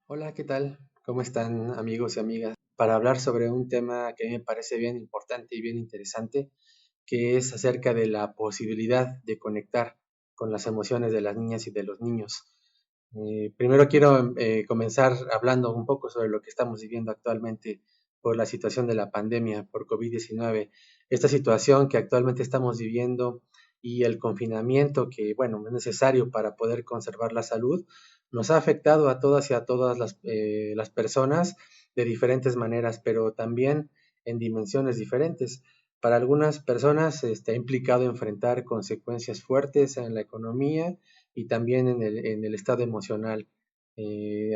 Hola, ¿qué tal? ¿Cómo están amigos y amigas? Para hablar sobre un tema que a mí me parece bien importante y bien interesante, que es acerca de la posibilidad de conectar con las emociones de las niñas y de los niños. Primero quiero comenzar hablando un poco sobre lo que estamos viviendo actualmente por la situación de la pandemia por COVID-19. Esta situación que actualmente estamos viviendo y el confinamiento que, bueno, es necesario para poder conservar la salud, nos ha afectado a todas y a todas las personas de diferentes maneras, pero también en dimensiones diferentes. Para algunas personas ha implicado enfrentar consecuencias fuertes en la economía y también en el estado emocional.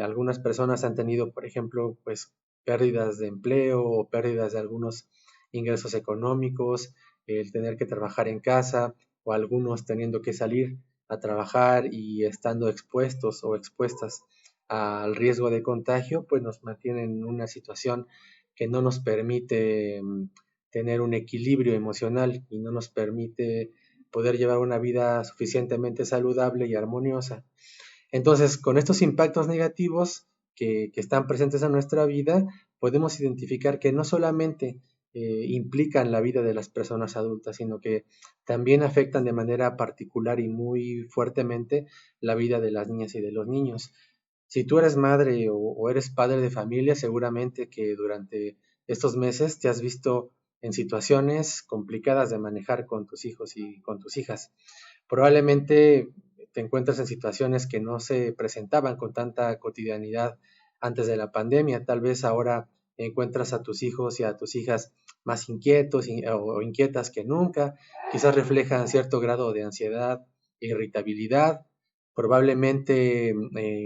Algunas personas han tenido, por ejemplo, pues pérdidas de empleo o pérdidas de algunos ingresos económicos, el tener que trabajar en casa o algunos teniendo que salir a trabajar y estando expuestos o expuestas al riesgo de contagio, pues nos mantienen en una situación que no nos permite tener un equilibrio emocional y no nos permite poder llevar una vida suficientemente saludable y armoniosa. Entonces, con estos impactos negativos que están presentes en nuestra vida, podemos identificar que no solamente implican la vida de las personas adultas, sino que también afectan de manera particular y muy fuertemente la vida de las niñas y de los niños. Si tú eres madre o eres padre de familia, seguramente que durante estos meses te has visto en situaciones complicadas de manejar con tus hijos y con tus hijas. Probablemente te encuentras en situaciones que no se presentaban con tanta cotidianidad antes de la pandemia. Tal vez ahora encuentras a tus hijos y a tus hijas más inquietos o inquietas que nunca. Quizás reflejan cierto grado de ansiedad e irritabilidad. Probablemente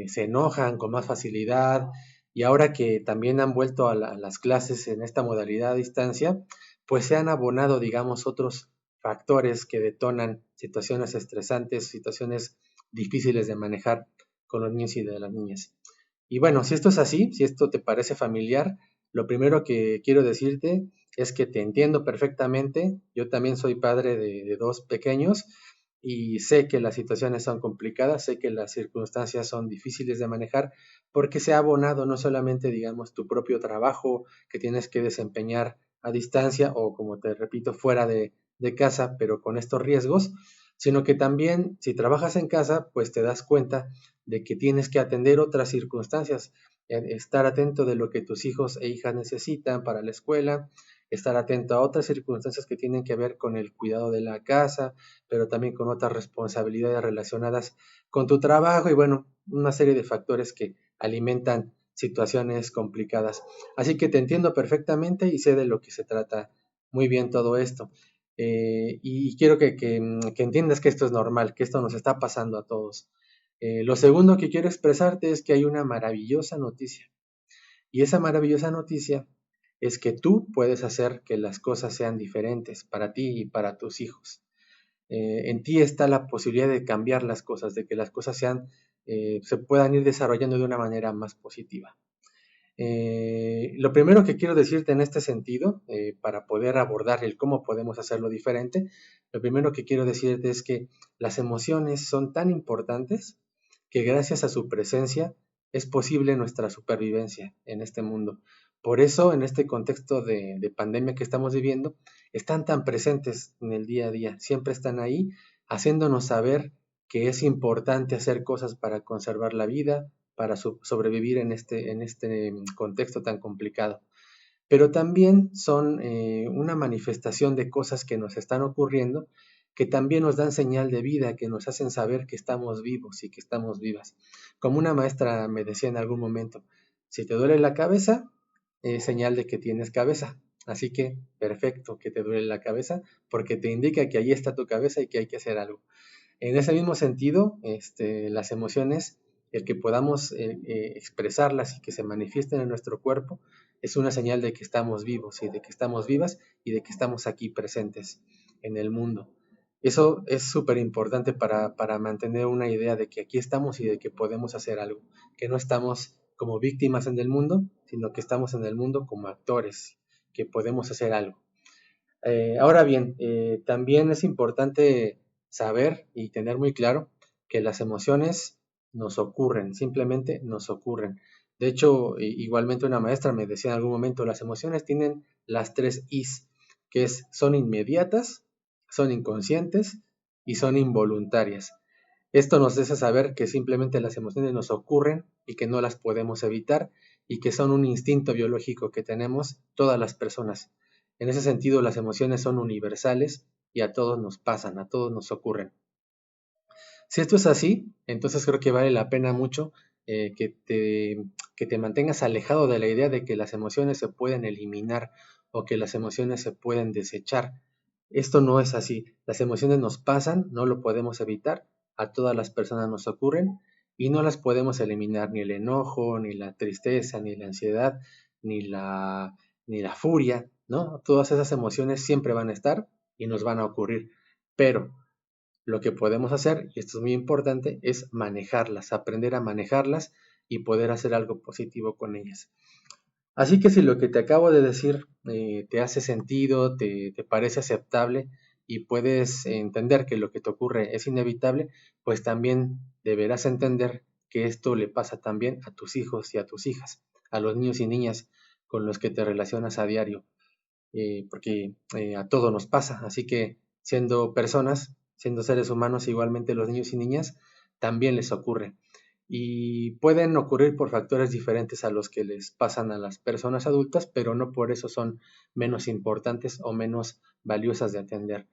se enojan con más facilidad. Y ahora que también han vuelto a las clases en esta modalidad a distancia, pues se han abonado, digamos, otros factores que detonan situaciones estresantes, situaciones difíciles de manejar con los niños y de las niñas. Y bueno, si esto es así, si esto te parece familiar, lo primero que quiero decirte es que te entiendo perfectamente. Yo también soy padre de dos pequeños y sé que las situaciones son complicadas, sé que las circunstancias son difíciles de manejar porque se ha abonado no solamente, digamos, tu propio trabajo que tienes que desempeñar a distancia o, como te repito, fuera de casa, pero con estos riesgos, sino que también si trabajas en casa, pues te das cuenta de que tienes que atender otras circunstancias, estar atento de lo que tus hijos e hijas necesitan para la escuela, estar atento a otras circunstancias que tienen que ver con el cuidado de la casa, pero también con otras responsabilidades relacionadas con tu trabajo y bueno, una serie de factores que alimentan situaciones complicadas. Así que te entiendo perfectamente y sé de lo que se trata muy bien todo esto. Y quiero que entiendas que esto es normal, que esto nos está pasando a todos. Lo segundo que quiero expresarte es que hay una maravillosa noticia. Y esa maravillosa noticia es que tú puedes hacer que las cosas sean diferentes para ti y para tus hijos. En ti está la posibilidad de cambiar las cosas, de que las cosas se puedan ir desarrollando de una manera más positiva. Lo primero que quiero decirte en este sentido, para poder abordar el cómo podemos hacerlo diferente, lo primero que quiero decirte es que las emociones son tan importantes que gracias a su presencia es posible nuestra supervivencia en este mundo. Por eso, en este contexto de pandemia que estamos viviendo, están tan presentes en el día a día, siempre están ahí haciéndonos saber que es importante hacer cosas para conservar la vida, para sobrevivir en este contexto tan complicado. Pero también son una manifestación de cosas que nos están ocurriendo, que también nos dan señal de vida, que nos hacen saber que estamos vivos y que estamos vivas. Como una maestra me decía en algún momento, si te duele la cabeza, es señal de que tienes cabeza. Así que perfecto que te duele la cabeza, porque te indica que ahí está tu cabeza y que hay que hacer algo. En ese mismo sentido, las emociones, el que podamos expresarlas y que se manifiesten en nuestro cuerpo, es una señal de que estamos vivos y de que estamos vivas y de que estamos aquí presentes en el mundo. Eso es súper importante para mantener una idea de que aquí estamos y de que podemos hacer algo, que no estamos como víctimas en el mundo, sino que estamos en el mundo como actores, que podemos hacer algo. Ahora bien, también es importante saber y tener muy claro que las emociones nos ocurren, simplemente nos ocurren. De hecho, igualmente una maestra me decía en algún momento, las emociones tienen las tres Is, que son inmediatas, son inconscientes y son involuntarias. Esto nos hace saber que simplemente las emociones nos ocurren y que no las podemos evitar y que son un instinto biológico que tenemos todas las personas. En ese sentido, las emociones son universales y a todos nos pasan, a todos nos ocurren. Si esto es así, entonces creo que vale la pena mucho eh, que, te, que te mantengas alejado de la idea de que las emociones se pueden eliminar o que las emociones se pueden desechar. Esto no es así. Las emociones nos pasan, no lo podemos evitar, a todas las personas nos ocurren y no las podemos eliminar, ni el enojo, ni la tristeza, ni la ansiedad, ni la, ni la furia, ¿no? Todas esas emociones siempre van a estar y nos van a ocurrir. Pero lo que podemos hacer, y esto es muy importante, es manejarlas, aprender a manejarlas y poder hacer algo positivo con ellas. Así que si lo que te acabo de decir te hace sentido, te parece aceptable y puedes entender que lo que te ocurre es inevitable, pues también deberás entender que esto le pasa también a tus hijos y a tus hijas, a los niños y niñas con los que te relacionas a diario, porque a todos nos pasa. Así que siendo personas, siendo seres humanos, igualmente los niños y niñas, también les ocurre. Y pueden ocurrir por factores diferentes a los que les pasan a las personas adultas, pero no por eso son menos importantes o menos valiosas de atender.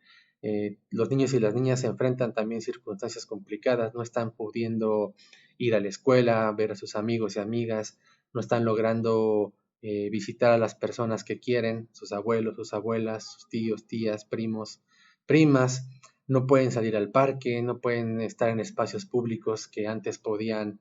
Los niños y las niñas se enfrentan también circunstancias complicadas, no están pudiendo ir a la escuela, ver a sus amigos y amigas, no están logrando visitar a las personas que quieren, sus abuelos, sus abuelas, sus tíos, tías, primos, primas, no pueden salir al parque, no pueden estar en espacios públicos que antes podían,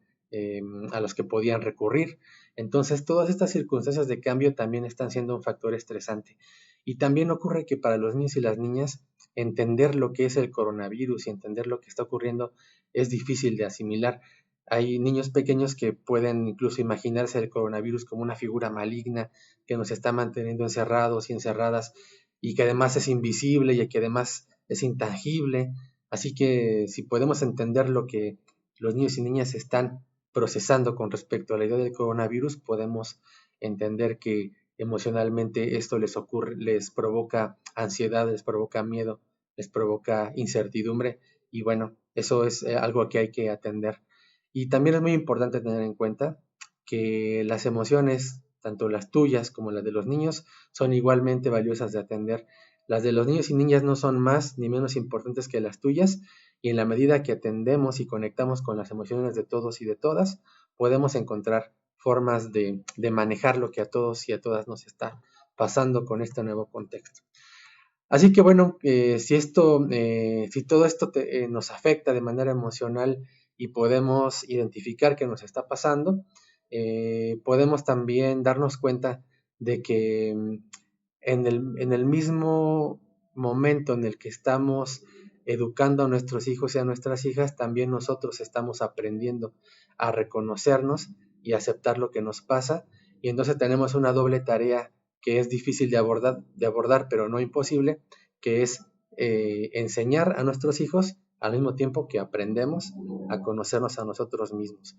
a los que podían recurrir. Entonces, todas estas circunstancias de cambio también están siendo un factor estresante. Y también ocurre que para los niños y las niñas, entender lo que es el coronavirus y entender lo que está ocurriendo es difícil de asimilar. Hay niños pequeños que pueden incluso imaginarse el coronavirus como una figura maligna que nos está manteniendo encerrados y encerradas y que además es invisible y que además es intangible. Así que si podemos entender lo que los niños y niñas están procesando con respecto a la idea del coronavirus, podemos entender que emocionalmente esto les ocurre, les provoca ansiedad, les provoca miedo, les provoca incertidumbre y bueno, eso es algo que hay que atender. Y también es muy importante tener en cuenta que las emociones, tanto las tuyas como las de los niños, son igualmente valiosas de atender. Las de los niños y niñas no son más ni menos importantes que las tuyas y en la medida que atendemos y conectamos con las emociones de todos y de todas, podemos encontrar formas de manejar lo que a todos y a todas nos está pasando con este nuevo contexto. Así que bueno, si todo esto nos afecta de manera emocional y podemos identificar qué nos está pasando, podemos también darnos cuenta de que en el mismo momento en el que estamos educando a nuestros hijos y a nuestras hijas, también nosotros estamos aprendiendo a reconocernos y aceptar lo que nos pasa. Y entonces tenemos una doble tarea que es difícil de abordar, pero no imposible, que es enseñar a nuestros hijos al mismo tiempo que aprendemos a conocernos a nosotros mismos.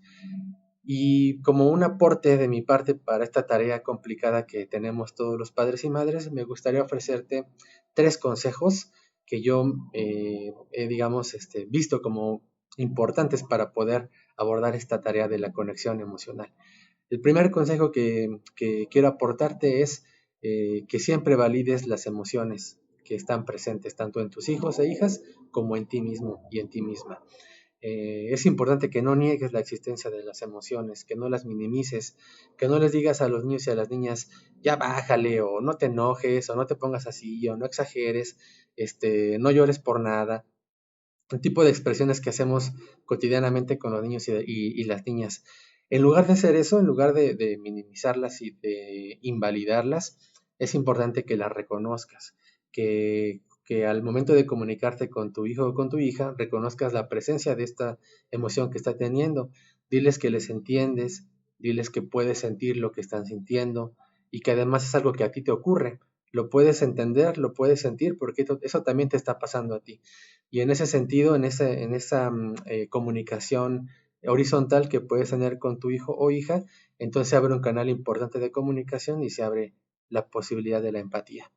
Y como un aporte de mi parte para esta tarea complicada que tenemos todos los padres y madres, me gustaría ofrecerte 3 consejos que yo he, digamos, visto como importantes para poder abordar esta tarea de la conexión emocional. El primer consejo que quiero aportarte es que siempre valides las emociones que están presentes tanto en tus hijos e hijas como en ti mismo y en ti misma. Es importante que no niegues la existencia de las emociones, que no las minimices, que no les digas a los niños y a las niñas, ya bájale, o no te enojes, o no te pongas así, o no exageres, no llores por nada. Un tipo de expresiones que hacemos cotidianamente con los niños y las niñas. En lugar de hacer eso, en lugar de minimizarlas y de invalidarlas, es importante que las reconozcas, que al momento de comunicarte con tu hijo o con tu hija, reconozcas la presencia de esta emoción que está teniendo. Diles que les entiendes, diles que puedes sentir lo que están sintiendo y que además es algo que a ti te ocurre. Lo puedes entender, lo puedes sentir, porque eso también te está pasando a ti. Y en ese sentido, en esa comunicación horizontal que puedes tener con tu hijo o hija, entonces se abre un canal importante de comunicación y se abre la posibilidad de la empatía.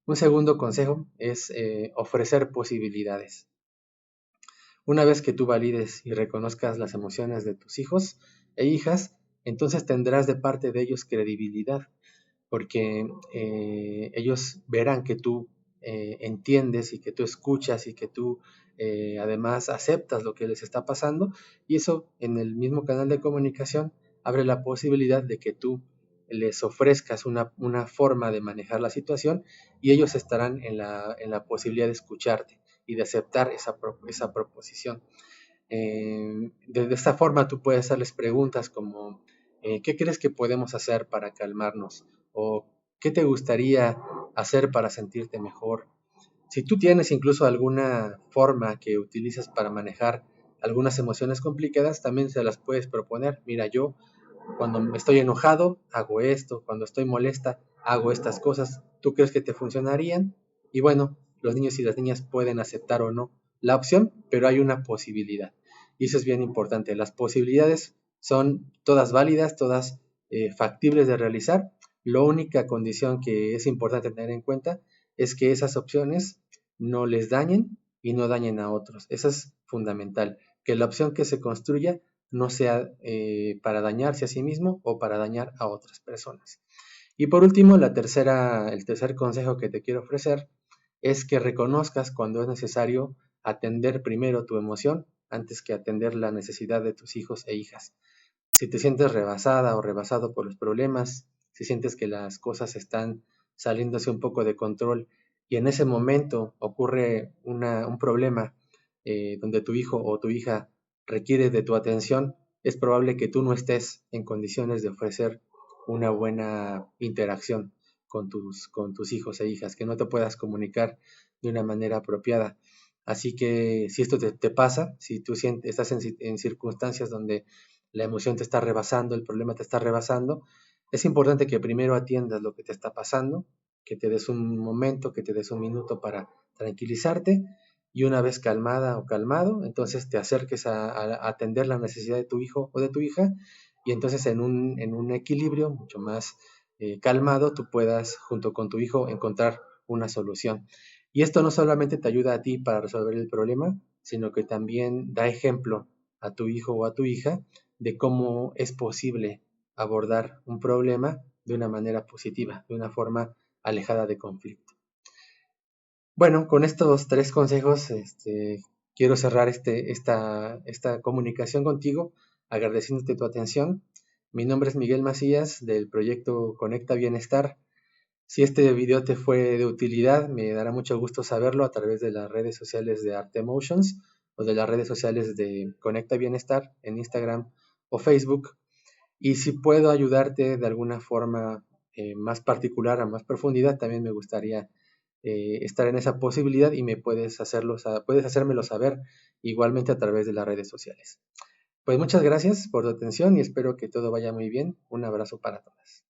Un segundo consejo es ofrecer posibilidades. Una vez que tú valides y reconozcas las emociones de tus hijos e hijas, entonces tendrás de parte de ellos credibilidad, porque ellos verán que tú entiendes y que tú escuchas y que tú además aceptas lo que les está pasando, y eso en el mismo canal de comunicación abre la posibilidad de que tú les ofrezcas una forma de manejar la situación, y ellos estarán en la posibilidad de escucharte y de aceptar esa proposición. De esta forma tú puedes hacerles preguntas como ¿qué crees que podemos hacer para calmarnos? ¿O qué te gustaría hacer para sentirte mejor? Si tú tienes incluso alguna forma que utilizas para manejar algunas emociones complicadas, también se las puedes proponer. Mira, yo cuando estoy enojado hago esto, cuando estoy molesta hago estas cosas. ¿Tú crees que te funcionarían? Y bueno, los niños y las niñas pueden aceptar o no la opción, pero hay una posibilidad. Y eso es bien importante. Las posibilidades son todas válidas, todas factibles de realizar. La única condición que es importante tener en cuenta es que esas opciones no les dañen y no dañen a otros. Eso es fundamental. Que la opción que se construya no sea para dañarse a sí mismo o para dañar a otras personas. Y por último, el tercer consejo que te quiero ofrecer es que reconozcas cuando es necesario atender primero tu emoción antes que atender la necesidad de tus hijos e hijas. Si te sientes rebasada o rebasado por los problemas, si sientes que las cosas están saliéndose un poco de control y en ese momento ocurre un problema donde tu hijo o tu hija requiere de tu atención, es probable que tú no estés en condiciones de ofrecer una buena interacción con tus hijos e hijas, que no te puedas comunicar de una manera apropiada. Así que si esto te pasa, si tú estás en circunstancias donde la emoción te está rebasando, el problema te está rebasando, es importante que primero atiendas lo que te está pasando, que te des un momento, que te des un minuto para tranquilizarte, y una vez calmada o calmado, entonces te acerques a atender la necesidad de tu hijo o de tu hija, y entonces en un equilibrio mucho más calmado tú puedas junto con tu hijo encontrar una solución. Y esto no solamente te ayuda a ti para resolver el problema, sino que también da ejemplo a tu hijo o a tu hija de cómo es posible abordar un problema de una manera positiva, de una forma alejada de conflicto. Bueno, con estos tres consejos quiero cerrar esta comunicación contigo, agradeciéndote tu atención. Mi nombre es Miguel Macías del proyecto Conecta Bienestar. Si este video te fue de utilidad, me dará mucho gusto saberlo a través de las redes sociales de Art Emotions o de las redes sociales de Conecta Bienestar en Instagram o Facebook. Y si puedo ayudarte de alguna forma más particular, a más profundidad, también me gustaría estar en esa posibilidad y me puedes hacérmelo saber igualmente a través de las redes sociales. Pues muchas gracias por tu atención y espero que todo vaya muy bien. Un abrazo para todas.